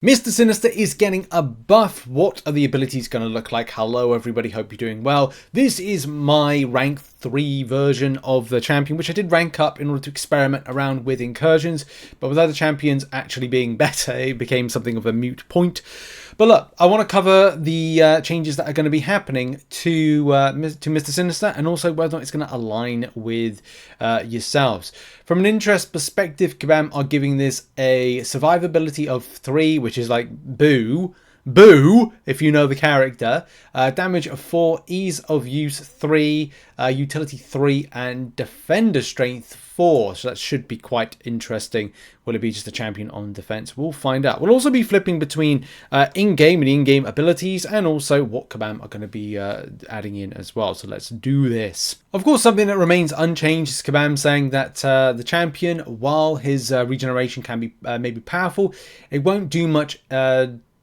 Mr. Sinister is getting a buff. What are the abilities going to look like? Hello everybody, hope you're doing well. This is my rank 3 version of the champion, which I did rank up in order to experiment around with incursions, but with other champions actually being better, it became something of a moot point. But look, I want to cover the changes that are going to be happening to Mr. Sinister, and also whether or not it's going to align with yourselves. From an interest perspective, Kabam are giving this a survivability of 3, which is like boo, if you know the character. Damage of 4, ease of use 3, utility 3, and defender strength 4. So that should be quite interesting. Will it be just a champion on defense? We'll find out. We'll also be flipping between in-game and in-game abilities, and also what Kabam are going to be adding in as well. So let's do this. Of course, something that remains unchanged is Kabam saying that the champion, while his regeneration can be maybe powerful, it won't do much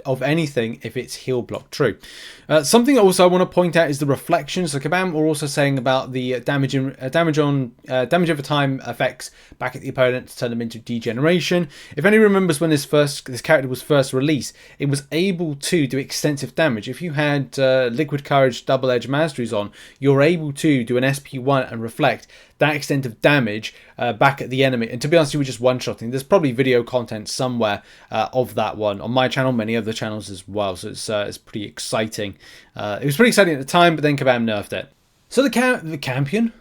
of anything if it's heal block true. Something also I want to point out is the reflection. So Kabam are also saying about the damage over time effects back at the opponent to turn them into degeneration. If anyone remembers when this character was first released, it was able to do extensive damage. If you had Liquid Courage Double Edge Masteries on, you're able to do an SP1 and reflect that extent of damage back at the enemy. And to be honest, you were just one-shotting. There's probably video content somewhere of that one on my channel, many other channels as well. So it's pretty exciting. It was pretty exciting at the time, but then Kabam nerfed it. So the champion.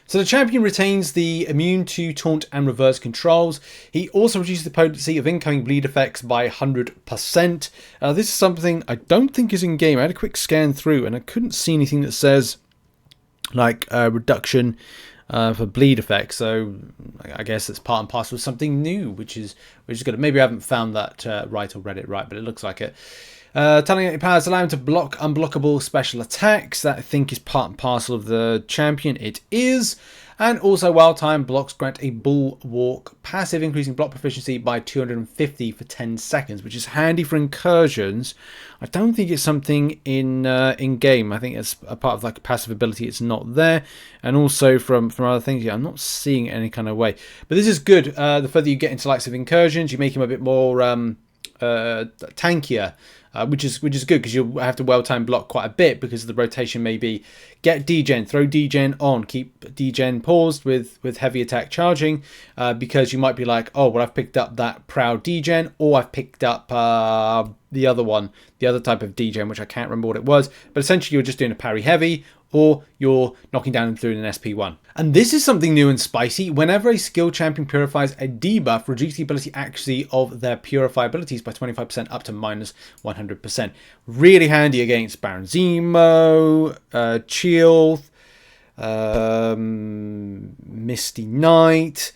So the champion retains the immune to taunt and reverse controls. He also reduces the potency of incoming bleed effects by 100%. This is something I don't think is in game. I had a quick scan through and I couldn't see anything that says like reduction for bleed effects, so I guess it's part and parcel of something new, which is good. Maybe I haven't found that right or read it right, but it looks like it. Telling your powers allow him to block unblockable special attacks. That I think is part and parcel of the champion. It is. And also wild time blocks grant a bull walk passive, increasing block proficiency by 250 for 10 seconds, which is handy for incursions. I don't think it's something in game. I think it's a part of like a passive ability. It's not there. And also from other things, yeah, I'm not seeing it any kind of way. But this is good. The further you get into likes of incursions, you make him a bit more tankier. Which is good, because you'll have to well-time block quite a bit because the rotation may be get degen, throw degen on, keep degen paused with heavy attack charging, because you might be like, oh, well, I've picked up that proud degen, or I've picked up the other one, the other type of degen, which I can't remember what it was, but essentially you're just doing a parry heavy, or you're knocking down and through an SP1. And this is something new and spicy. Whenever a skill champion purifies a debuff, reduce the ability accuracy of their purify abilities by 25% up to minus 100%. Really handy against Baron Zemo, Chilth, Misty Knight,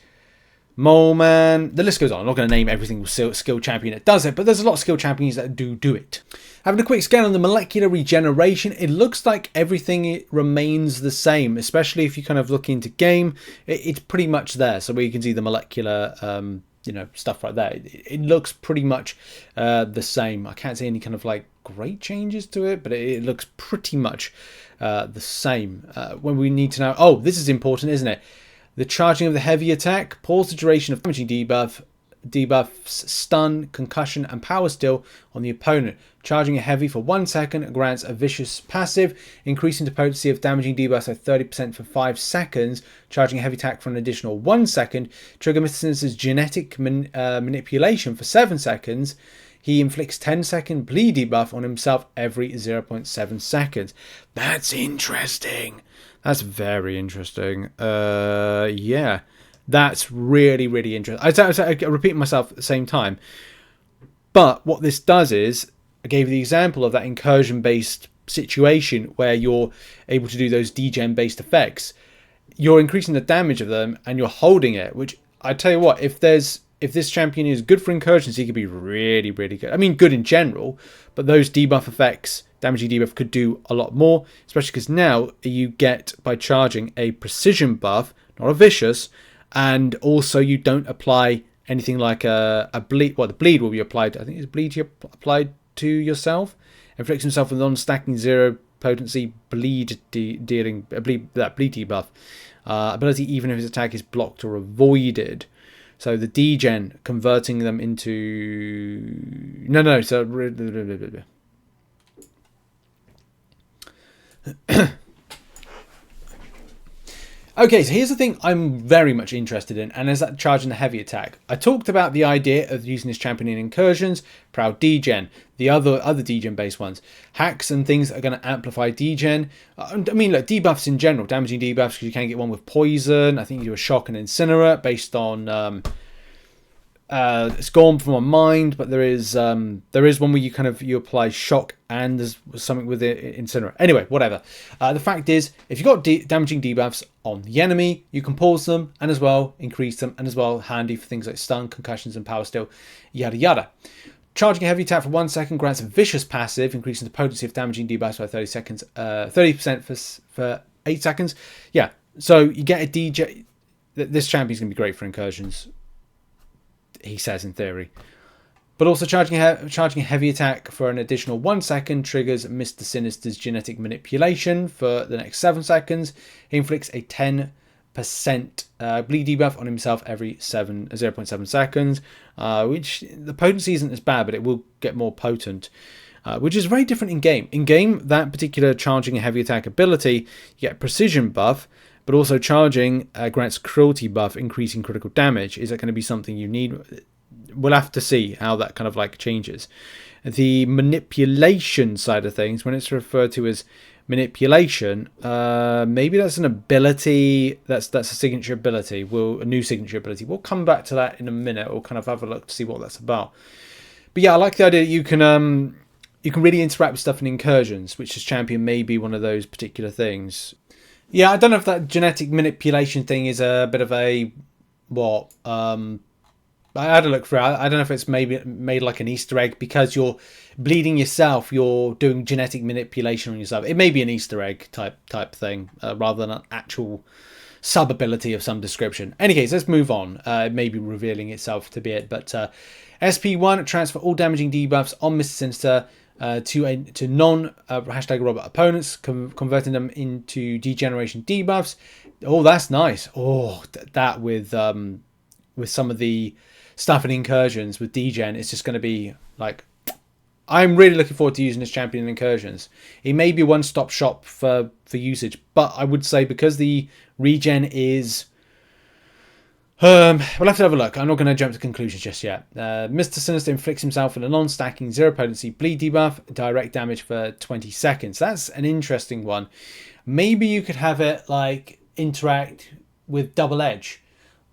Mole Man, the list goes on. I'm not going to name every single skill champion that does it, but there's a lot of skill champions that do it. Having a quick scan on the molecular regeneration, it looks like everything remains the same, especially if you kind of look into game. It's pretty much there. So where you can see the molecular stuff right there. It looks pretty much the same. I can't see any kind of like great changes to it, but it looks pretty much the same. When we need to know, oh, this is important, isn't it? The charging of the heavy attack, pause the duration of damaging debuffs, stun, concussion, and power steal on the opponent. Charging a heavy for 1 second grants a vicious passive, increasing the potency of damaging debuffs by 30% for 5 seconds. Charging a heavy attack for an additional 1 second. Trigger Mr. Sinister's genetic manipulation for 7 seconds. He inflicts 10-second bleed debuff on himself every 0.7 seconds. That's interesting. That's very interesting. Yeah, that's really, really interesting. I repeat myself at the same time. But what this does is, I gave you the example of that incursion-based situation where you're able to do those degen-based effects. You're increasing the damage of them and you're holding it, which I tell you what, if this champion is good for incursions, he could be really, really good. I mean, good in general, but those debuff effects, damaging debuff, could do a lot more, especially because now you get, by charging, a precision buff, not a vicious, and also you don't apply anything like a bleed. Well, the bleed will be applied, I think it's bleed you applied to yourself. Inflicts himself with non-stacking 0 potency bleed dealing bleed debuff ability, even if his attack is blocked or avoided. So the degen, converting them into No. So okay, so here's the thing I'm very much interested in, and is that charging the heavy attack. I talked about the idea of using this champion in Incursions, Proud Degen, the other Degen based ones. Hacks and things are going to amplify Degen. I mean, look, debuffs in general, damaging debuffs, because you can get one with poison. I think you do a shock and incinerate based on it's gone from my mind, but there is one where you apply shock and there's something with it incinerate. Anyway, whatever. The fact is, if you've got damaging debuffs on the enemy, you can pause them and as well increase them, and as well handy for things like stun, concussions, and power steal, yada yada. Charging a heavy attack for 1 second grants a vicious passive, increasing the potency of damaging debuffs by 30% for 8 seconds. Yeah, so you get a DJ. This champion's gonna be great for Incursions, he says in theory. But also charging a heavy attack for an additional 1 second triggers Mr. Sinister's genetic manipulation for the next 7 seconds. He inflicts a 10% bleed debuff on himself every 0.7 seconds, which the potency isn't as bad, but it will get more potent, which is very different in game. In game, that particular charging a heavy attack ability, you get a precision buff, but also charging grants cruelty buff, increasing critical damage. Is that going to be something you need? We'll have to see how that kind of like changes. The manipulation side of things, when it's referred to as manipulation, maybe that's an ability. That's a signature ability. A new signature ability. We'll come back to that in a minute. We'll kind of have a look to see what that's about. But yeah, I like the idea that you can really interact with stuff in Incursions, which this champion may be one of those particular things. Yeah, I don't know if that genetic manipulation thing is a bit of a I had a look through. I don't know if it's maybe made like an Easter egg because you're bleeding yourself. You're doing genetic manipulation on yourself. It may be an Easter egg type thing rather than an actual sub ability of some description. Any case, let's move on. It may be revealing itself to be it, but SP1 transfer all damaging debuffs on Mr. Sinister to non #Robert opponents, converting them into degeneration debuffs. Oh, that's nice. Oh, that with some of the stuff in Incursions with degen, it's just going to be like, I'm really looking forward to using this champion in Incursions. It may be a one-stop shop for usage, but I would say because the regen is we'll have to have a look. I'm not going to jump to conclusions just yet. Mr. Sinister inflicts himself with a non-stacking 0 potency bleed debuff, direct damage for 20 seconds. That's an interesting one. Maybe you could have it like interact with double edge,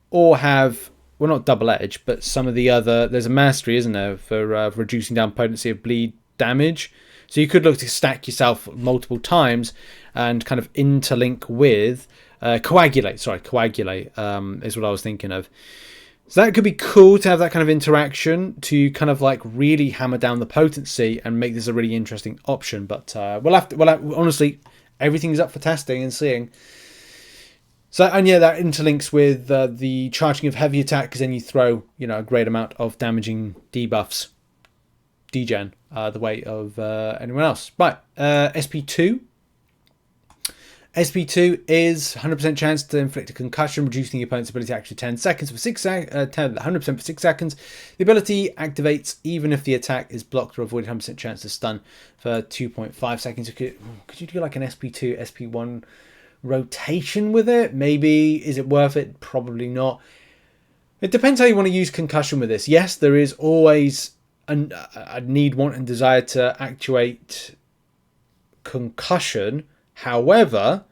or have, well, not double edge, but some of the other. There's a mastery, isn't there, for reducing down potency of bleed damage. So you could look to stack yourself multiple times and kind of interlink with coagulate. Sorry, coagulate is what I was thinking of. So that could be cool to have that kind of interaction to kind of like really hammer down the potency and make this a really interesting option. But honestly, everything's up for testing and seeing. So, and yeah, that interlinks with the charging of heavy attack, because then you throw, a great amount of damaging debuffs, degen, the way of anyone else. Right, SP2. SP2 is 100% chance to inflict a concussion, reducing the opponent's ability to actually 10 seconds for 100% for 6 seconds. The ability activates even if the attack is blocked, or avoided 100% chance to stun for 2.5 seconds. Could you do like an SP2, SP1 rotation with it? Maybe. Is it worth it? Probably not. It depends how you want to use concussion with this. Yes, there is always a need, want, and desire to actuate concussion. However,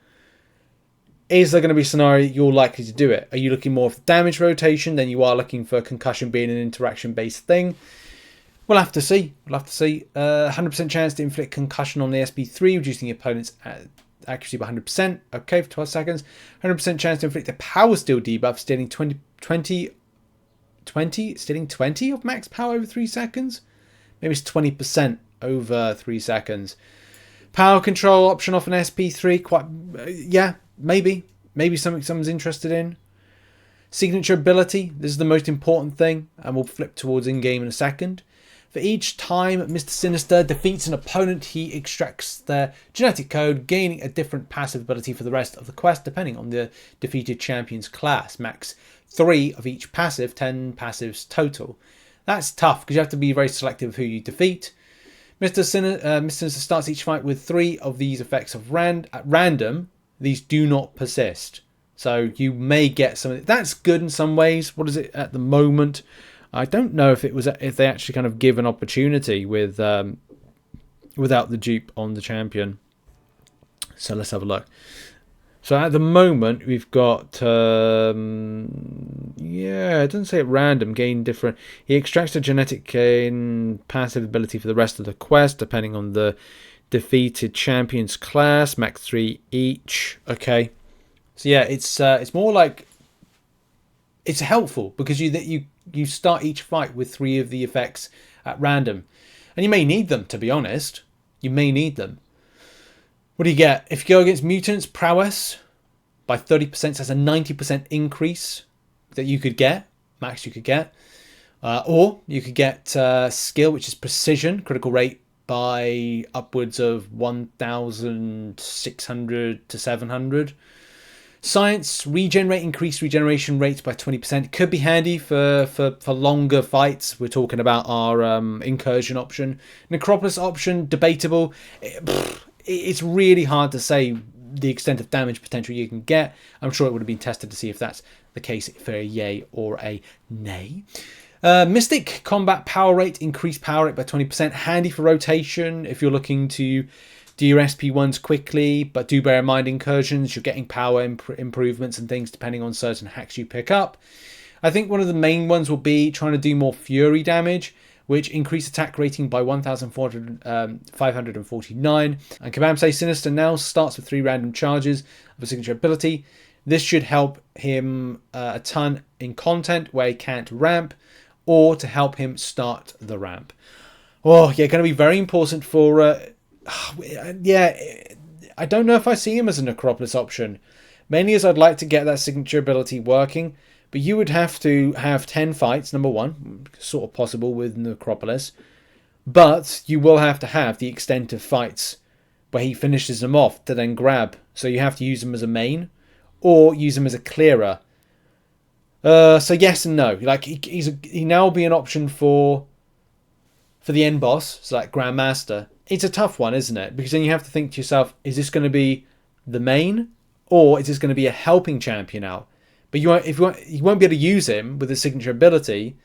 is there going to be a scenario you're likely to do it? Are you looking more for damage rotation than you are looking for concussion being an interaction-based thing? We'll have to see. 100% chance to inflict concussion on the SP3, reducing the opponent's accuracy by 100%. Okay, for 12 seconds. 100% chance to inflict a power steal debuff, stealing 20 of max power over 3 seconds. Maybe it's 20% over 3 seconds. Power control option off an SP3. Maybe something someone's interested in. Signature ability. This is the most important thing, and we'll flip towards in-game in a second. For each time Mr. Sinister defeats an opponent, he extracts their genetic code, gaining a different passive ability for the rest of the quest, depending on the defeated champion's class. Max 3 of each passive, 10 passives total. That's tough because you have to be very selective of who you defeat. Mr. Sinister starts each fight with 3 of these effects at random. These do not persist. So you may get some of it. That's good in some ways. What is it at the moment? I don't know if they actually kind of give an opportunity with without the dupe on the champion. So let's have a look. So at the moment we've got yeah, it doesn't say at random, gain different. He extracts a genetic gain passive ability for the rest of the quest depending on the defeated champion's class, max 3 each. Okay. So yeah, it's more like it's helpful because you start each fight with 3 of the effects at random. And you may need them, to be honest. You may need them. What do you get? If you go against mutants, prowess by 30%, that's a 90% increase that you could get, max you could get. Or you could get skill, which is precision, critical rate by upwards of 1,600 to 700. Science, increased regeneration rates by 20%. Could be handy for longer fights. We're talking about our incursion option. Necropolis option, debatable. It's really hard to say the extent of damage potential you can get. I'm sure it would have been tested to see if that's the case for a yay or a nay. Mystic combat power rate, increased power rate by 20%. Handy for rotation if you're looking to do your SP1s quickly, but do bear in mind incursions, you're getting power improvements and things depending on certain hacks you pick up. I think one of the main ones will be trying to do more fury damage, which increase attack rating by 1,549. And Kabam say Sinister now starts with 3 random charges of a signature ability. This should help him a ton in content where he can't ramp, or to help him start the ramp. Oh, yeah, going to be very important for... yeah, I don't know if I see him as a Necropolis option. Mainly as I'd like to get that signature ability working. But you would have to have 10 fights, number 1. Sort of possible with Necropolis. But you will have to have the extent of fights where he finishes them off to then grab. So you have to use him as a main. Or use him as a clearer. So yes and no. Like he now will be an option for the end boss. So like Grandmaster. It's a tough one, isn't it? Because then you have to think to yourself, is this going to be the main? Or is this going to be a helping champion out? But you won't be able to use him with a signature ability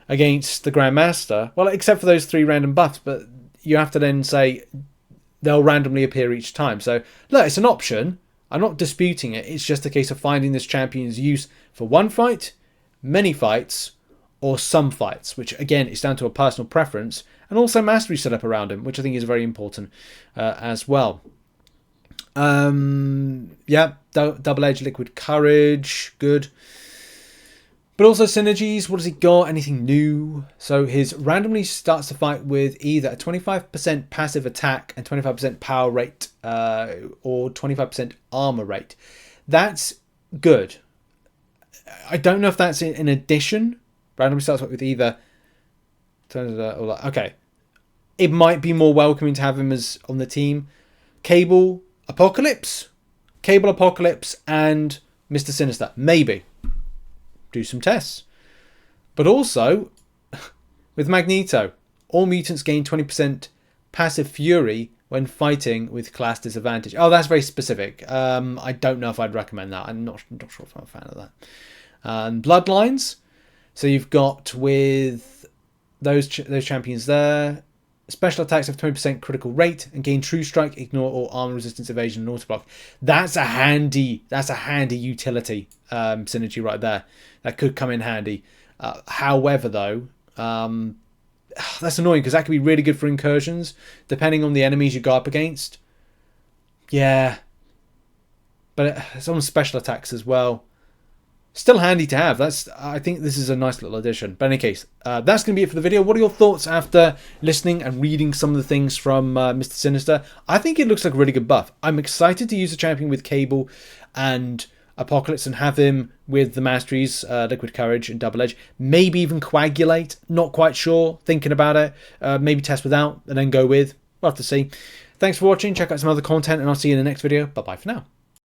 against the Grandmaster. Well, except for those 3 random buffs. But you have to then say they'll randomly appear each time. So, look, it's an option. I'm not disputing it. It's just a case of finding this champion's use for one fight, many fights, or some fights. Which, again, is down to a personal preference. And also mastery set up around him, which I think is very important as well. Yeah, double-edged liquid courage, good. But also synergies, what has he got? Anything new? So his randomly starts the fight with either a 25% passive attack and 25% power rate, or 25% armor rate. That's good. I don't know if that's in addition. Randomly starts with either... Okay. It might be more welcoming to have him as on the team. Cable Apocalypse, and Mr. Sinister. Maybe. Do some tests. But also, with Magneto, all mutants gain 20% passive fury when fighting with class disadvantage. Oh, that's very specific. I don't know if I'd recommend that. I'm not sure if I'm a fan of that. Bloodlines. So you've got with those champions there. Special attacks have 20% critical rate and gain true strike, ignore all armor resistance, evasion, and auto block. That's a handy utility synergy right there. That could come in handy. However, though, that's annoying because that could be really good for incursions, depending on the enemies you go up against. Yeah, but it's on special attacks as well. Still handy to have. I think this is a nice little addition. But in any case, that's going to be it for the video. What are your thoughts after listening and reading some of the things from Mr. Sinister? I think it looks like a really good buff. I'm excited to use the champion with Cable and Apocalypse and have him with the masteries, Liquid Courage and Double Edge. Maybe even Coagulate. Not quite sure. Thinking about it. Maybe test without and then go with. We'll have to see. Thanks for watching. Check out some other content and I'll see you in the next video. Bye-bye for now.